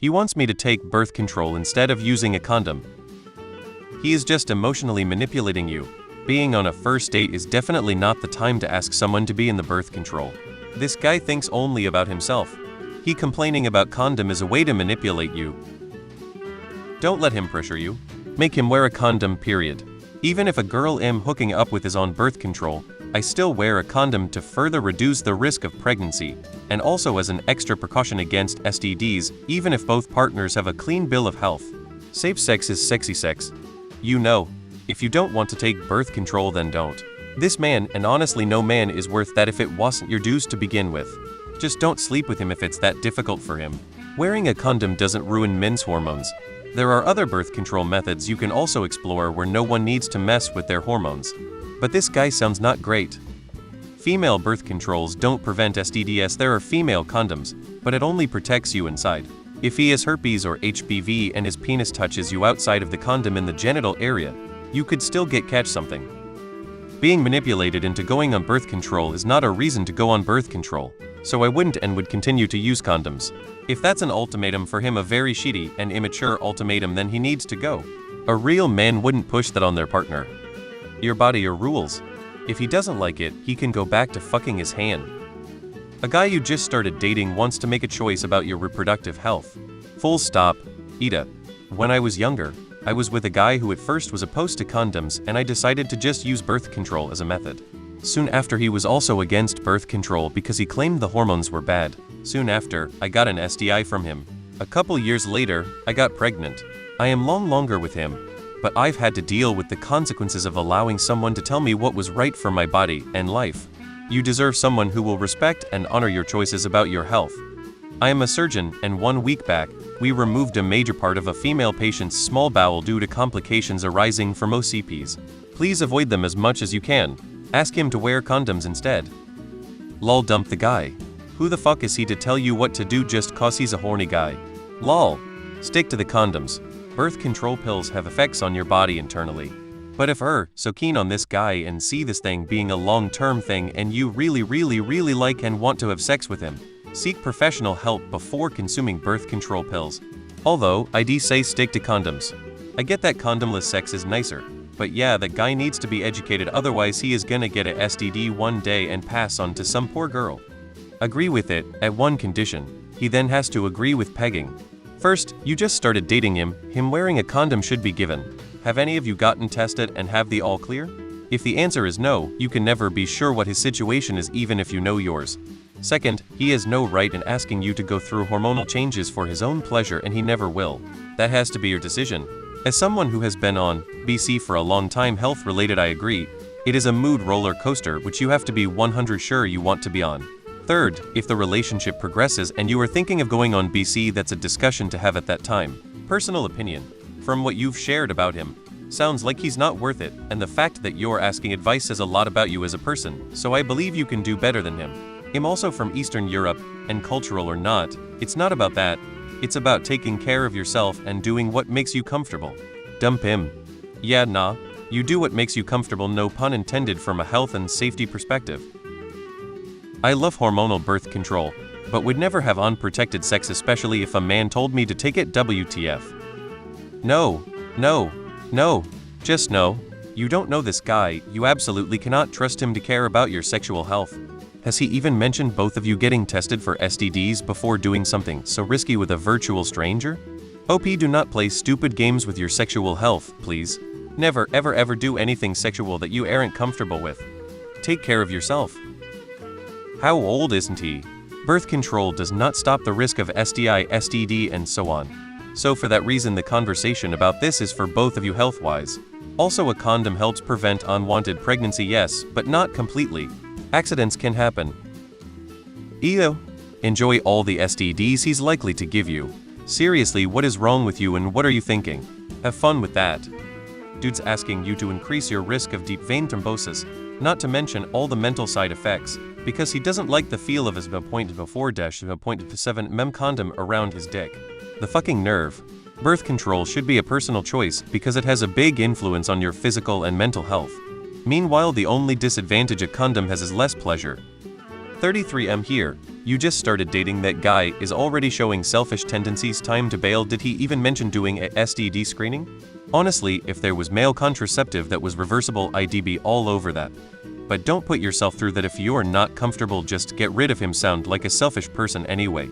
He wants me to take birth control instead of using a condom. He is just emotionally manipulating you. Being on a first date is definitely not the time to ask someone to be in the birth control. This guy thinks only about himself. He complaining about condom is a way to manipulate you. Don't let him pressure you. Make him wear a condom, period. Even if a girl I'm hooking up with is on birth control, I still wear a condom to further reduce the risk of pregnancy, and also as an extra precaution against STDs, even if both partners have a clean bill of health. Safe sex is sexy sex. You know, if you don't want to take birth control, then don't. This man, and honestly no man, is worth that if it wasn't your dues to begin with. Just don't sleep with him if it's that difficult for him. Wearing a condom doesn't ruin men's hormones. There are other birth control methods you can also explore where no one needs to mess with their hormones. But this guy sounds not great. Female birth controls don't prevent STDs. There are female condoms, but it only protects you inside. If he has herpes or HPV and his penis touches you outside of the condom in the genital area, you could still catch something. Being manipulated into going on birth control is not a reason to go on birth control, so I wouldn't and would continue to use condoms. If that's an ultimatum for him, a very shitty and immature ultimatum, then he needs to go. A real man wouldn't push that on their partner. Your body, your rules. If he doesn't like it, he can go back to fucking his hand. A guy you just started dating wants to make a choice about your reproductive health. Full stop. Ida. When I was younger, I was with a guy who at first was opposed to condoms, and I decided to just use birth control as a method. Soon after, he was also against birth control because he claimed the hormones were bad. Soon after, I got an STI from him. A couple years later, I got pregnant. I am longer with him, but I've had to deal with the consequences of allowing someone to tell me what was right for my body and life. You deserve someone who will respect and honor your choices about your health. I am a surgeon, and 1 week back, we removed a major part of a female patient's small bowel due to complications arising from OCPs. Please avoid them as much as you can. Ask him to wear condoms instead. Lol, dump the guy. Who the fuck is he to tell you what to do just cause he's a horny guy? Lol. Stick to the condoms. Birth control pills have effects on your body internally. But if you're so keen on this guy and see this thing being a long-term thing and you really like and want to have sex with him, seek professional help before consuming birth control pills. Although, I'd say stick to condoms. I get that condomless sex is nicer, but yeah, that guy needs to be educated, otherwise he is gonna get a STD one day and pass on to some poor girl. Agree with it, at one condition. He then has to agree with pegging. First, you just started dating him wearing a condom should be given. Have any of you gotten tested and have the all clear? If the answer is no, you can never be sure what his situation is even if you know yours. Second, he has no right in asking you to go through hormonal changes for his own pleasure, and he never will. That has to be your decision. As someone who has been on BC for a long time, health related, I agree. It is a mood roller coaster which you have to be 100% sure you want to be on. Third, if the relationship progresses and you are thinking of going on BC, that's a discussion to have at that time. Personal opinion. From what you've shared about him, sounds like he's not worth it, and the fact that you're asking advice says a lot about you as a person, so I believe you can do better than him. I'm also from Eastern Europe, and cultural or not, it's not about that. It's about taking care of yourself and doing what makes you comfortable. Dump him. Yeah, nah. You do what makes you comfortable, no pun intended, from a health and safety perspective. I love hormonal birth control, but would never have unprotected sex, especially if a man told me to take it. WTF. No. Just no. You don't know this guy, you absolutely cannot trust him to care about your sexual health. Has he even mentioned both of you getting tested for STDs before doing something so risky with a virtual stranger? OP, do not play stupid games with your sexual health, please. Never ever do anything sexual that you aren't comfortable with. Take care of yourself. How old isn't he? Birth control does not stop the risk of STI, STD, and so on. So for that reason, the conversation about this is for both of you health-wise. Also, a condom helps prevent unwanted pregnancy, yes, but not completely. Accidents can happen. Ew. Enjoy all the STDs he's likely to give you. Seriously, what is wrong with you and what are you thinking? Have fun with that. Dude's asking you to increase your risk of deep vein thrombosis, not to mention all the mental side effects, because he doesn't like the feel of his 0.4-0.7 mm condom around his dick. The fucking nerve. Birth control should be a personal choice because it has a big influence on your physical and mental health. Meanwhile, the only disadvantage a condom has is less pleasure. 33M here, you just started dating that guy, is already showing selfish tendencies, time to bail. Did he even mention doing a STD screening? Honestly, if there was male contraceptive that was reversible, I'd be all over that. But don't put yourself through that if you're not comfortable. Just get rid of him. Sound like a selfish person anyway.